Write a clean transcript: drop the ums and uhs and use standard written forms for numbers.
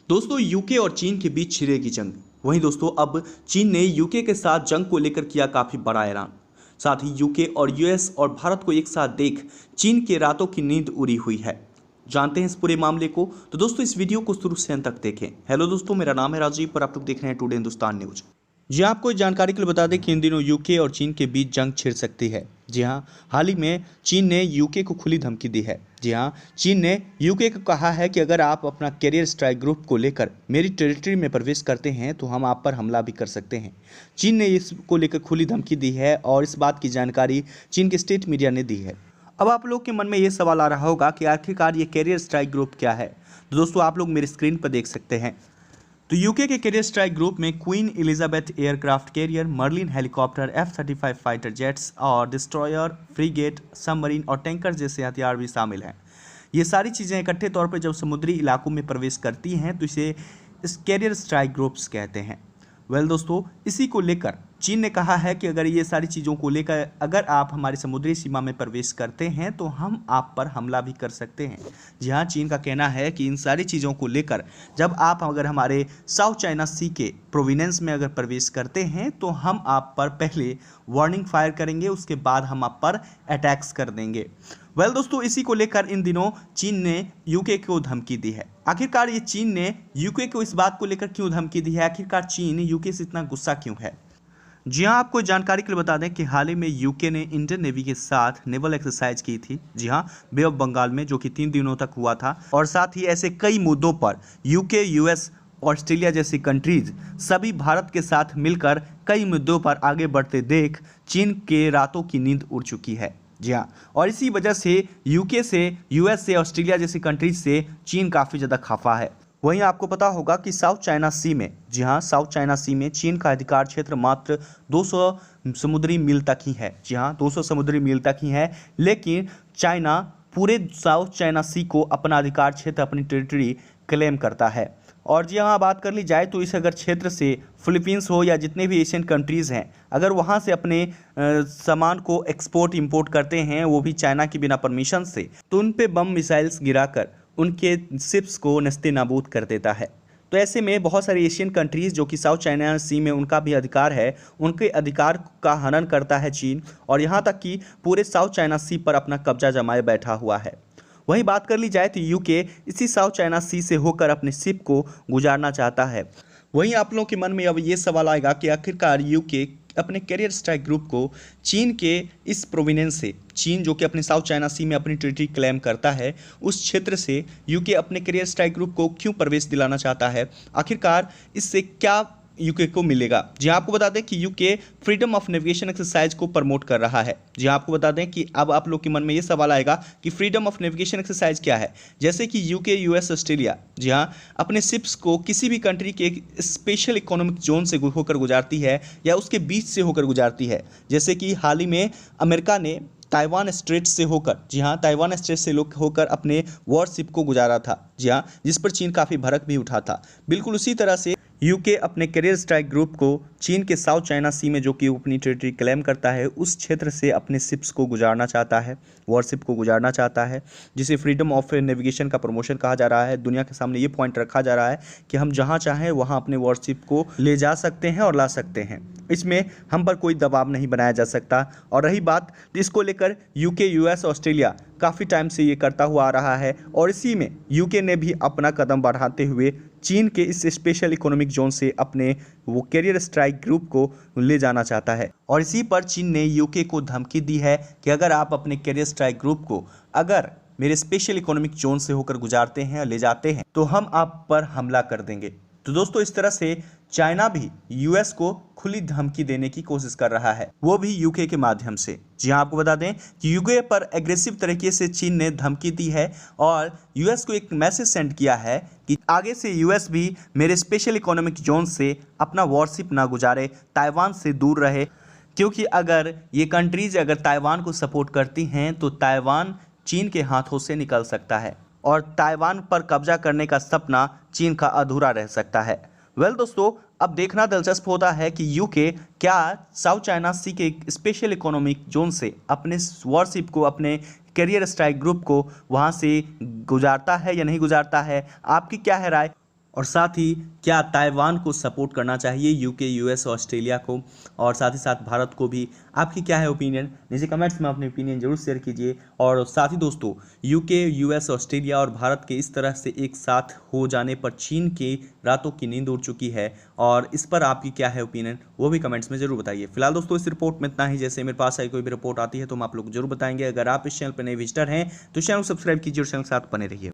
दोस्तों यूके और चीन के बीच छिड़ेगी जंग। वहीं दोस्तों अब चीन ने यूके के साथ जंग को लेकर किया काफी बड़ा ऐलान। साथ ही यूके और यूएस और भारत को एक साथ देख चीन के रातों की नींद उड़ी हुई है। जानते हैं इस पूरे मामले को, तो दोस्तों इस वीडियो को शुरू से अंत तक देखें। हेलो दोस्तों, मेरा नाम है राजीव और आप लोग देख रहे हैं टुडे हिंदुस्तान न्यूज। जी हाँ, आपको इस जानकारी के लिए बता दें कि इन दिनों यूके और चीन के बीच जंग छिड़ सकती है। जी हाँ, हाल ही में चीन ने यूके को खुली धमकी दी है। जी हाँ, चीन ने यूके को कहा है कि अगर आप अपना कैरियर स्ट्राइक ग्रुप को लेकर मेरी टेरिटरी में प्रवेश करते हैं तो हम आप पर हमला भी कर सकते हैं। चीन ने इसको लेकर खुली धमकी दी है और इस बात की जानकारी चीन के स्टेट मीडिया ने दी है। अब आप लोग के मन में ये सवाल आ रहा होगा कि आखिरकार ये कैरियर स्ट्राइक ग्रुप क्या है। तो दोस्तों आप लोग मेरी स्क्रीन पर देख सकते हैं। तो यूके के कैरियर स्ट्राइक ग्रुप में Queen Elizabeth aircraft carrier, Merlin helicopter, F-35 fighter jets और डिस्ट्रॉयर, फ्रीगेट, सबमरीन और टैंकर जैसे हथियार भी शामिल हैं। ये सारी चीज़ें इकट्ठे तौर पर जब समुद्री इलाकों में प्रवेश करती हैं तो इसे इस कैरियर स्ट्राइक ग्रुप्स कहते हैं। दोस्तों इसी को लेकर चीन ने कहा है कि अगर ये सारी चीज़ों को लेकर अगर आप हमारी समुद्री सीमा में प्रवेश करते हैं तो हम आप पर हमला भी कर सकते हैं। जी हाँ, चीन का कहना है कि इन सारी चीज़ों को लेकर जब आप अगर हमारे साउथ चाइना सी के प्रोविनेंस में अगर प्रवेश करते हैं तो हम आप पर पहले वार्निंग फायर करेंगे, उसके बाद हम आप पर अटैक्स कर देंगे। दोस्तों इसी को लेकर इन दिनों चीन ने यूके को धमकी दी है। आखिरकार ये चीन ने यूके को इस बात को लेकर क्यों धमकी दी है, आखिरकार चीन यूके से इतना गुस्सा क्यों है। जी हाँ, आपको जानकारी के लिए बता दें कि हाल ही में यूके ने इंडियन नेवी के साथ नेवल एक्सरसाइज की थी। जी हाँ, बे ऑफ बंगाल में, जो कि 3 दिनों तक हुआ था। और साथ ही ऐसे कई मुद्दों पर यूके, यूएस, ऑस्ट्रेलिया जैसी कंट्रीज सभी भारत के साथ मिलकर कई मुद्दों पर आगे बढ़ते देख चीन के रातों की नींद उड़ चुकी है। जी हाँ, और इसी वजह से यूके से, यूएस से, ऑस्ट्रेलिया जैसी कंट्रीज से चीन काफ़ी ज़्यादा खफा है। वहीं आपको पता होगा कि साउथ चाइना सी में, जी हाँ, साउथ चाइना सी में चीन का अधिकार क्षेत्र मात्र 200 समुद्री मील तक ही है। जी हाँ, 200 समुद्री मील तक ही है, लेकिन चाइना पूरे साउथ चाइना सी को अपना अधिकार क्षेत्र, अपनी टेरिटरी क्लेम करता है। और जी हाँ, बात कर ली जाए तो इस अगर क्षेत्र से फिलीपींस हो या जितने भी एशियन कंट्रीज़ हैं, अगर वहाँ से अपने सामान को एक्सपोर्ट इंपोर्ट करते हैं, वो भी चाइना की बिना परमिशन से, तो उन पे बम मिसाइल्स गिराकर उनके शिप्स को नस्ते नाबूद कर देता है। तो ऐसे में बहुत सारी एशियन कंट्रीज़ जो कि साउथ चाइना सी में उनका भी अधिकार है, उनके अधिकार का हनन करता है चीन, और यहाँ तक कि पूरे साउथ चाइना सी पर अपना कब्जा जमाए बैठा हुआ है। वहीं बात कर ली जाए तो यूके इसी साउथ चाइना सी से होकर अपने शिप को गुजारना चाहता है। वहीं आप लोगों के मन में अब ये सवाल आएगा कि आखिरकार यूके अपने कैरियर स्ट्राइक ग्रुप को चीन के इस प्रोविनेंस से, चीन जो कि अपने साउथ चाइना सी में अपनी टेरिटरी क्लेम करता है, उस क्षेत्र से यूके अपने कैरियर स्ट्राइक ग्रुप को क्यों प्रवेश दिलाना चाहता है, आखिरकार इससे क्या यूके को मिलेगा। जी आपको बता दें कि UK freedom of navigation exercise को प्रमोट कर रहा है। जी आपको बता दें कि अब आप लोग के मन में ये सवाल आएगा कि फ्रीडम ऑफ नेविगेशन एक्सरसाइज क्या है। जैसे कि यूके, यूएस, ऑस्ट्रेलिया, जी हाँ, अपने शिप्स को किसी भी कंट्री के एक स्पेशल इकोनॉमिक जोन से होकर गुजारती है या उसके बीच से होकर गुजारती है। जैसे कि हाल ही में अमेरिका ने ताइवान स्ट्रेट से होकर, जी हाँ, ताइवान स्ट्रेट से होकर अपने वॉरशिप को गुजारा था। जी हाँ, जिस पर चीन काफ़ी भड़क भी उठा था। बिल्कुल उसी तरह से यूके अपने कैरियर स्ट्राइक ग्रुप को चीन के साउथ चाइना सी में, जो कि अपनी टेरिटरी क्लेम करता है, उस क्षेत्र से अपने शिप्स को गुजारना चाहता है, वॉरशिप को गुजारना चाहता है, जिसे फ्रीडम ऑफ नेविगेशन का प्रमोशन कहा जा रहा है। दुनिया के सामने ये पॉइंट रखा जा रहा है कि हम जहाँ चाहें वहाँ अपने वॉरशिप को ले जा सकते हैं और ला सकते हैं। इसमें हम पर कोई दबाव नहीं बनाया जा सकता। और रही बात, तो इसको लेकर यूके, यूएस, ऑस्ट्रेलिया काफ़ी टाइम से ये करता हुआ आ रहा है, और इसी में यूके ने भी अपना कदम बढ़ाते हुए चीन के इस स्पेशल इकोनॉमिक जोन से अपने वो कैरियर स्ट्राइक ग्रुप को ले जाना चाहता है। और इसी पर चीन ने यूके को धमकी दी है कि अगर आप अपने कैरियर स्ट्राइक ग्रुप को अगर मेरे स्पेशल इकोनॉमिक जोन से होकर गुजारते हैं और ले जाते हैं तो हम आप पर हमला कर देंगे। तो दोस्तों इस तरह से चाइना भी यूएस को खुली धमकी देने की कोशिश कर रहा है, वो भी यूके के माध्यम से। जी हाँ, आपको बता दें कि यूके पर एग्रेसिव तरीके से चीन ने धमकी दी है और यूएस को एक मैसेज सेंड किया है कि आगे से यूएस भी मेरे स्पेशल इकोनॉमिक जोन से अपना वॉरशिप ना गुजारे, ताइवान से दूर रहे, क्योंकि अगर ये कंट्रीज अगर ताइवान को सपोर्ट करती हैं तो ताइवान चीन के हाथों से निकल सकता है और ताइवान पर कब्जा करने का सपना चीन का अधूरा रह सकता है। दोस्तों अब देखना दिलचस्प होता है कि यूके क्या साउथ चाइना सी के स्पेशल इकोनॉमिक जोन से अपने वॉरशिप को, अपने कैरियर स्ट्राइक ग्रुप को वहां से गुजारता है या नहीं गुजारता है। आपकी क्या है राय? और साथ ही क्या ताइवान को सपोर्ट करना चाहिए, यूके, यूएस, ऑस्ट्रेलिया को, और साथ ही साथ भारत को भी? आपकी क्या है ओपिनियन? नीचे कमेंट्स में अपनी ओपिनियन जरूर शेयर कीजिए। और साथ ही दोस्तों, यूके, यूएस, ऑस्ट्रेलिया और भारत के इस तरह से एक साथ हो जाने पर चीन की रातों की नींद उड़ चुकी है, और इस पर आपकी क्या है ओपिनियन, वो भी कमेंट्स में जरूर बताइए। फिलहाल दोस्तों इस रिपोर्ट में इतना ही। जैसे मेरे पास कोई भी रिपोर्ट आती है तो हम आप लोग जरूर बताएंगे। अगर आप इस चैनल पर नए विजिटर हैं तो चैनल को सब्सक्राइब कीजिए और चैनल के साथ बने रहिए।